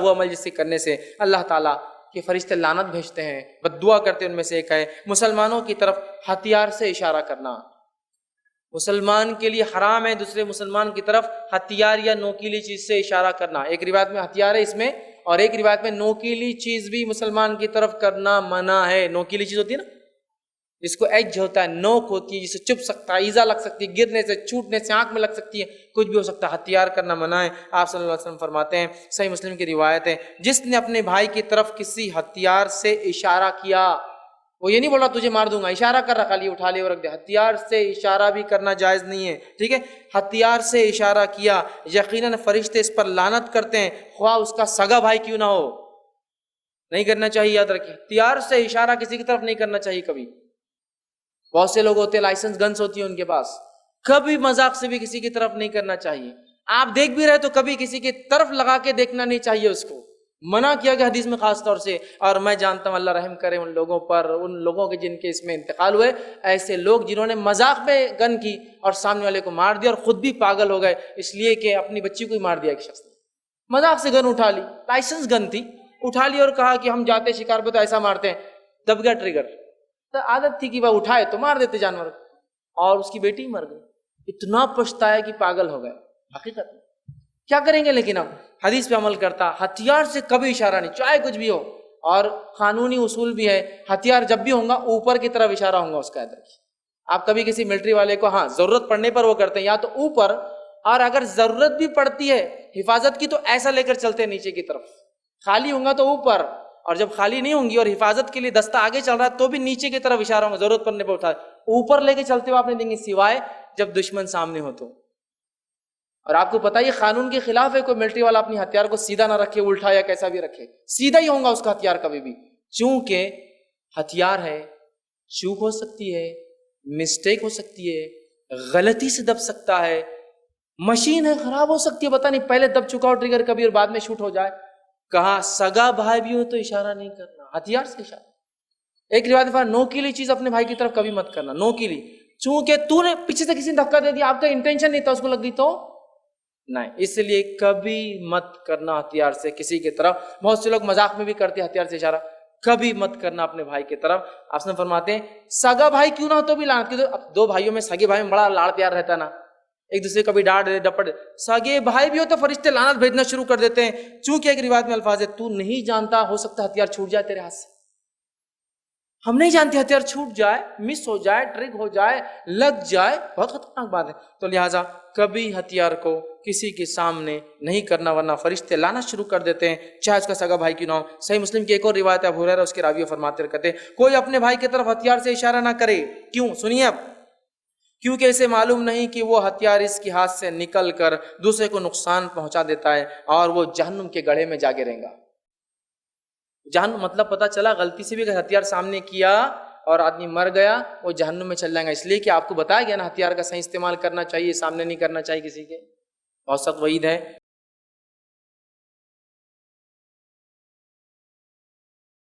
وہ عمل جس سے کرنے سے اللہ تعالیٰ کے فرشتے لعنت بھیجتے ہیں، بد دعا کرتے ہیں۔ ان میں سے ایک ہے مسلمانوں کی طرف ہتھیار سے اشارہ کرنا۔ مسلمان کے لیے حرام ہے دوسرے مسلمان کی طرف ہتھیار یا نوکیلی چیز سے اشارہ کرنا۔ ایک روایت میں ہتھیار ہے اس میں، اور ایک روایت میں نوکیلی چیز بھی مسلمان کی طرف کرنا منع ہے۔ نوکیلی چیز ہوتی ہے نا جس کو ایج ہوتا ہے، نوک ہوتی ہے، جسے چپ سکتا ہے، ایزا لگ سکتی ہے، گرنے سے، چھوٹنے سے، آنکھ میں لگ سکتی ہے، کچھ بھی ہو سکتا ہے۔ ہتھیار کرنا منع ہے۔ آپ صلی اللہ علیہ وسلم فرماتے ہیں، صحیح مسلم کی روایت ہے، جس نے اپنے بھائی کی طرف کسی ہتھیار سے اشارہ کیا، وہ یہ نہیں بول رہا تجھے مار دوں گا، اشارہ کر رہا، خالی اٹھا لے اور رکھ دے۔ ہتھیار سے اشارہ بھی کرنا جائز نہیں ہے، ٹھیک ہے؟ ہتھیار سے اشارہ کیا، یقیناً فرشتے اس پر لعنت کرتے ہیں، خواہ اس کا سگا بھائی کیوں نہ ہو۔ نہیں کرنا چاہیے، یاد رکھیں، ہتھیار سے اشارہ کسی کی طرف نہیں کرنا چاہیے کبھی۔ بہت سے لوگ ہوتے ہیں لائسنس گنس ہوتی ہے ان کے پاس، کبھی مذاق سے بھی کسی کی طرف نہیں کرنا چاہیے۔ آپ دیکھ بھی رہے تو کبھی کسی کی طرف لگا کے دیکھنا نہیں چاہیے، اس کو منع کیا گیا حدیث میں خاص طور سے۔ اور میں جانتا ہوں، اللہ رحم کرے ان لوگوں پر، ان لوگوں کے جن کے اس میں انتقال ہوئے، ایسے لوگ جنہوں نے مذاق میں گن کی اور سامنے والے کو مار دیا اور خود بھی پاگل ہو گئے، اس لیے کہ اپنی بچی کو ہی مار دیا ایک شخص نے، مذاق سے گن اٹھا لی، لائسنس گن تھی، اٹھا لی اور کہا کہ ہم جاتے شکار پہ تو ایسا مارتے ہیں، دب گیا ٹریگر۔ تو عادت تھی کہ وہ اٹھائے تو مار دیتے جانور، اور اس کی بیٹی مر گئی، اتنا پچھتایا کہ پاگل ہو گئے۔ حقیقت میں کیا کریں گے؟ لیکن اب حدیث پہ عمل کرتا، ہتھیار سے کبھی اشارہ نہیں، چاہے کچھ بھی ہو۔ اور قانونی اصول بھی ہے، ہتھیار جب بھی ہوں گا اوپر کی طرف اشارہ ہوں گا اس کا۔ یاد رکھیے، آپ کبھی کسی ملٹری والے کو، ہاں ضرورت پڑنے پر وہ کرتے ہیں یا تو اوپر، اور اگر ضرورت بھی پڑتی ہے حفاظت کی تو ایسا لے کر چلتے ہیں نیچے کی طرف، خالی ہوں گا تو اوپر، اور جب خالی نہیں ہوں گی اور حفاظت کے لیے دستہ آگے چل رہا ہے تو بھی نیچے کی طرف اشارہ ہوگا، ضرورت پڑنے پر اٹھا اوپر لے کے چلتے ہوئے آپ نے دیں گے، سوائے جب دشمن سامنے ہو تو۔ اور آپ کو پتہ ہے یہ قانون کے خلاف ہے، کوئی ملٹری والا اپنی ہتھیار کو سیدھا نہ رکھے، الٹا یا کیسا بھی رکھے، سیدھا ہی ہوگا اس کا ہتھیار کبھی بھی، چونکہ ہتھیار ہے، چوک ہو سکتی ہے، مسٹیک ہو سکتی ہے، غلطی سے دب سکتا ہے، مشین ہے خراب ہو سکتی ہے، پتہ نہیں پہلے دب چکا ہو ٹریگر کبھی اور بعد میں شوٹ ہو جائے۔ کہا سگا بھائی بھی ہو تو اشارہ نہیں کرنا، ہتھیار سے اشارہ۔ ایک روایت میں نوکیلی چیز اپنے بھائی کی طرف کبھی مت کرنا، نوکیلی، چونکہ تو نے پیچھے سے کسی نے دھکا دے دیا، آپ کا انٹینشن نہیں تھا، اس کو لگ گئی تو نہیں، اس لیے کبھی مت کرنا ہتھیار سے کسی کی طرف۔ بہت سے لوگ مذاق میں بھی کرتے ہیں ہتھیار سے اشارہ، کبھی مت کرنا اپنے بھائی کی طرف۔ آپ سے فرماتے ہیں سگا بھائی کیوں نہ ہو تو بھی لعنت، کیونکہ اب دو بھائیوں میں، سگے بھائی میں بڑا لاڑ پیار رہتا ہے نا، ایک دوسرے کبھی ڈانٹ دے ڈپٹ، سگے بھائی بھی ہو تو فرشتے لعنت بھیجنا شروع کر دیتے ہیں، چونکہ ایک روایت میں الفاظ ہے تو نہیں جانتا، ہو سکتا ہے ہتھیار چھوٹ جائے تیرے ہاتھ سے، ہم نہیں جانتے، ہتھیار چھوٹ جائے، مس ہو جائے، ٹرگ ہو جائے، لگ جائے، بہت خطرناک بات ہے۔ تو لہٰذا کبھی ہتھیار کو کسی کے سامنے نہیں کرنا، ورنہ فرشتے لعنت شروع کر دیتے ہیں، چاہے اس کا سگا بھائی کیوں نہ ہو۔ صحیح مسلم کی ایک اور روایت ہے، ابو ہریرہ اس کے راوی فرماتے رہتے ہیں کوئی اپنے بھائی کی طرف ہتھیار سے اشارہ نہ کرے، کیوں؟ سنیے اب، کیونکہ اسے معلوم نہیں کہ وہ ہتھیار اس کے ہاتھ سے نکل کر دوسرے کو نقصان پہنچا دیتا ہے اور وہ جہنم کے گڑھے میں جا گرے گا۔ جہنم مطلب پتہ چلا غلطی سے بھی اگر ہتھیار سامنے کیا اور آدمی مر گیا وہ جہنم میں چل جائے گا، اس لیے کہ آپ کو بتایا گیا نا ہتھیار کا صحیح استعمال کرنا چاہیے، سامنے نہیں کرنا چاہیے کسی کے، بہت سخت وعید ہے۔